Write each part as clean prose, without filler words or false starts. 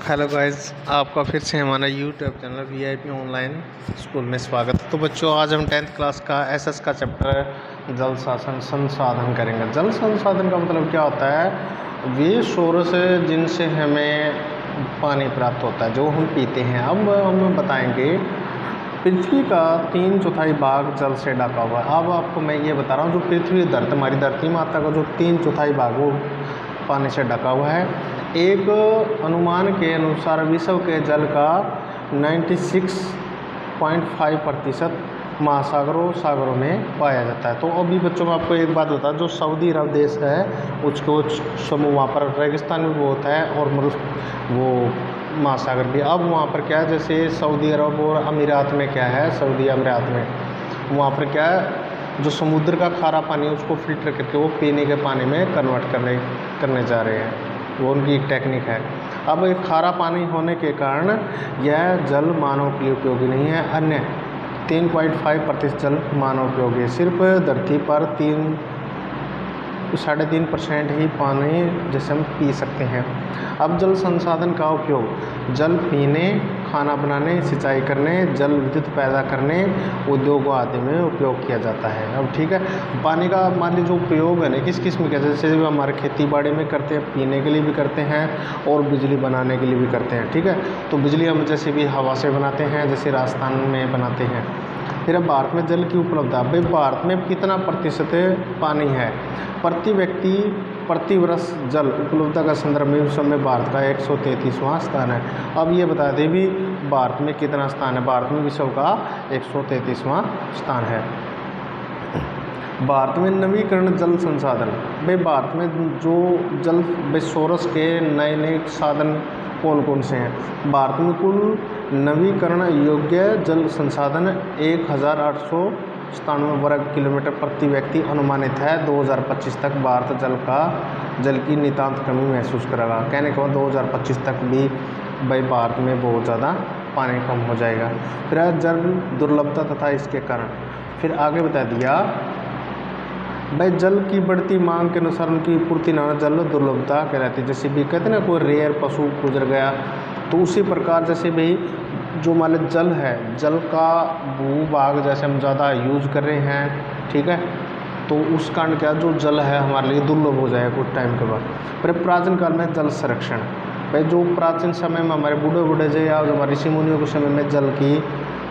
Hello guys, आपका फिर से हमारा YouTube channel VIP online school में स्वागत है। तो बच्चों, आज हम 10th क्लास का एसएस का चैप्टर जल शासन संसाधन करेंगे। जल संसाधन का मतलब क्या होता है? वे सोर्स जिनसे हमें पानी प्राप्त होता है, जो हम पीते हैं। अब हम बताएंगे पृथ्वी का 3/4 भाग जल से ढका हुआ है। अब आपको मैं ये बता रहा हूँ, जो पृथ्वी धरती, हमारी धरती माता का जो 3/4 भाग वो पानी से ढका हुआ है। एक अनुमान के अनुसार विश्व के जल का 96.5% महासागरों सागरों में पाया जाता है। तो अभी बच्चों में आपको एक बात बता, जो सऊदी अरब देश है उसको समूह, वहाँ पर रेगिस्तान भी बहुत है और वो महासागर भी। अब वहाँ पर क्या है, जैसे सऊदी अरब और अमीरात में क्या है, सऊदी अमीरात में वहाँ पर क्या है, जो समुद्र का खारा पानी है उसको फिल्टर करके वो पीने के पानी में कन्वर्ट करने जा रहे हैं। वो उनकी एक टेक्निक है। अब एक खारा पानी होने के कारण यह जल मानव के लिए उपयोगी नहीं है। अन्य 3.5% जल मानव उपयोगी है। सिर्फ धरती पर 3.5% ही पानी जैसे हम पी सकते हैं। अब जल संसाधन का उपयोग जल पीने, खाना बनाने, सिंचाई करने, जल विद्युत पैदा करने, उद्योगों आदि में उपयोग किया जाता है। अब ठीक है, पानी का मान लीजिए जो उपयोग है ना, किस किस में, जैसे हमारे खेती बाड़ी में करते हैं, पीने के लिए भी करते हैं और बिजली बनाने के लिए भी करते हैं। ठीक है, तो बिजली हम जैसे भी हवा से बनाते हैं, जैसे राजस्थान में बनाते हैं। फिर अब भारत में जल की उपलब्धता, भाई भारत में कितना प्रतिशत पानी है? प्रति व्यक्ति प्रति वर्ष जल उपलब्धता का संदर्भ में उस समय भारत का 133वां स्थान है। अब ये बता दें भी भारत में कितना स्थान है? भारत में विश्व का 133वां स्थान है। भारत में नवीकरण जल संसाधन, भाई भारत में जो जल सोर्स के नए नए साधन कौन कौन से हैं? भारत में कुल नवीकरण योग्य जल संसाधन 1897 वर्ग किलोमीटर प्रति व्यक्ति अनुमानित है। 2025 तक भारत जल की नितांत कमी महसूस करेगा। कहने के बाद 2025 तक भी भाई भारत में बहुत ज़्यादा पानी कम हो जाएगा। फिर जल दुर्लभता तथा इसके कारण, फिर आगे बता दिया भाई जल की बढ़ती मांग के अनुसार उनकी पूर्ति न जल दुर्लभता कहलाती है। जैसे भी कहते हैं ना, कोई रेयर पशु गुजर गया, तो उसी प्रकार जैसे भाई जो मान लो जल है, जल का भूभाग जैसे हम ज़्यादा यूज़ कर रहे हैं, ठीक है, तो उस कारण क्या जो जल है हमारे लिए दुर्लभ हो जाएगा कुछ टाइम के बाद। फिर प्राचीन काल में जल संरक्षण, भाई जो प्राचीन समय में हमारे बूढ़े जो या हमारे ऋषि मुनियों के समय में जल की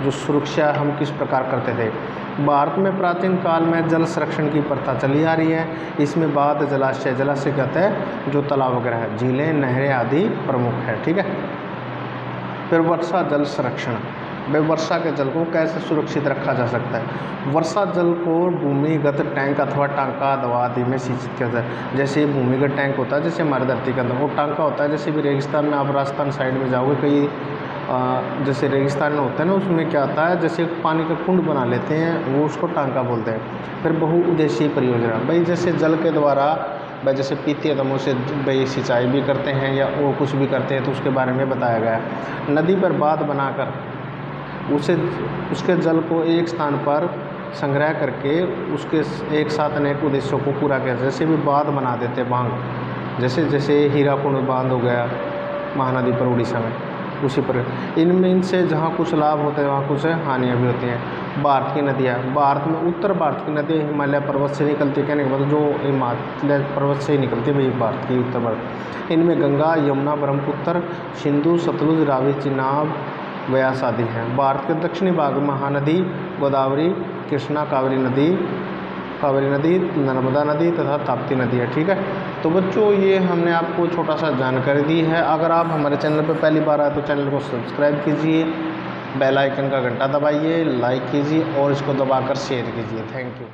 जो सुरक्षा हम किस प्रकार करते थे। भारत में प्राचीन काल में जल संरक्षण की प्रथा चली आ रही है। इसमें बाढ़ जलाशय कहते हैं जो तालाब वगैरह है, झीलें, नहरें आदि प्रमुख है। ठीक है, फिर वर्षा जल संरक्षण, भाई वर्षा के जल को कैसे सुरक्षित रखा जा सकता है? वर्षा जल को भूमिगत टैंक अथवा टांका दवा आदि में सिंचित किया जाए। जैसे भूमिगत टैंक होता है, जैसे हमारे धरती के अंदर, वो टांका होता है। जैसे भी रेगिस्तान में, आप राजस्थान साइड में जाओगे, कई जैसे रेगिस्तान में होता है ना, उसमें क्या होता है, जैसे पानी का कुंड बना लेते हैं, वो उसको टांका बोलते हैं। फिर बहुउद्देशीय परियोजना, भाई जैसे जल के द्वारा भाई जैसे पीते हैं तो हम उसे भाई सिंचाई भी करते हैं या वो कुछ भी करते हैं, तो उसके बारे में बताया गया है। नदी पर बांध बनाकर उसके जल को एक स्थान पर संग्रह करके उसके एक साथ अनेक उद्देश्यों को पूरा किया। जैसे भी बांध बना देते हैं, बांध जैसे हीराकुंड बांध हो गया महानदी पर उड़ीसा में, उसी पर इनसे जहाँ कुछ लाभ होते हैं वहाँ कुछ हानियाँ भी होती हैं। भारत की नदियाँ, भारत में उत्तर भारत की नदियाँ हिमालय पर्वत से निकलती है। कहने के बाद जो हिमालय पर्वत से ही निकलती है भाई भारत की उत्तर भारत, इनमें गंगा, यमुना, ब्रह्मपुत्र, सिंधु, सतलुज, रावी, चिनाब, व्यास आदि हैं। भारत के दक्षिणी भाग में महानदी, गोदावरी, कृष्णा, कावेरी नदी, नर्मदा नदी तथा ताप्ती नदी है। ठीक है, तो बच्चों ये हमने आपको छोटा सा जानकारी दी है। अगर आप हमारे चैनल पर पहली बार आए तो चैनल को सब्सक्राइब कीजिए, बेल आइकन का घंटा दबाइए, लाइक कीजिए और इसको दबाकर शेयर कीजिए। Thank you.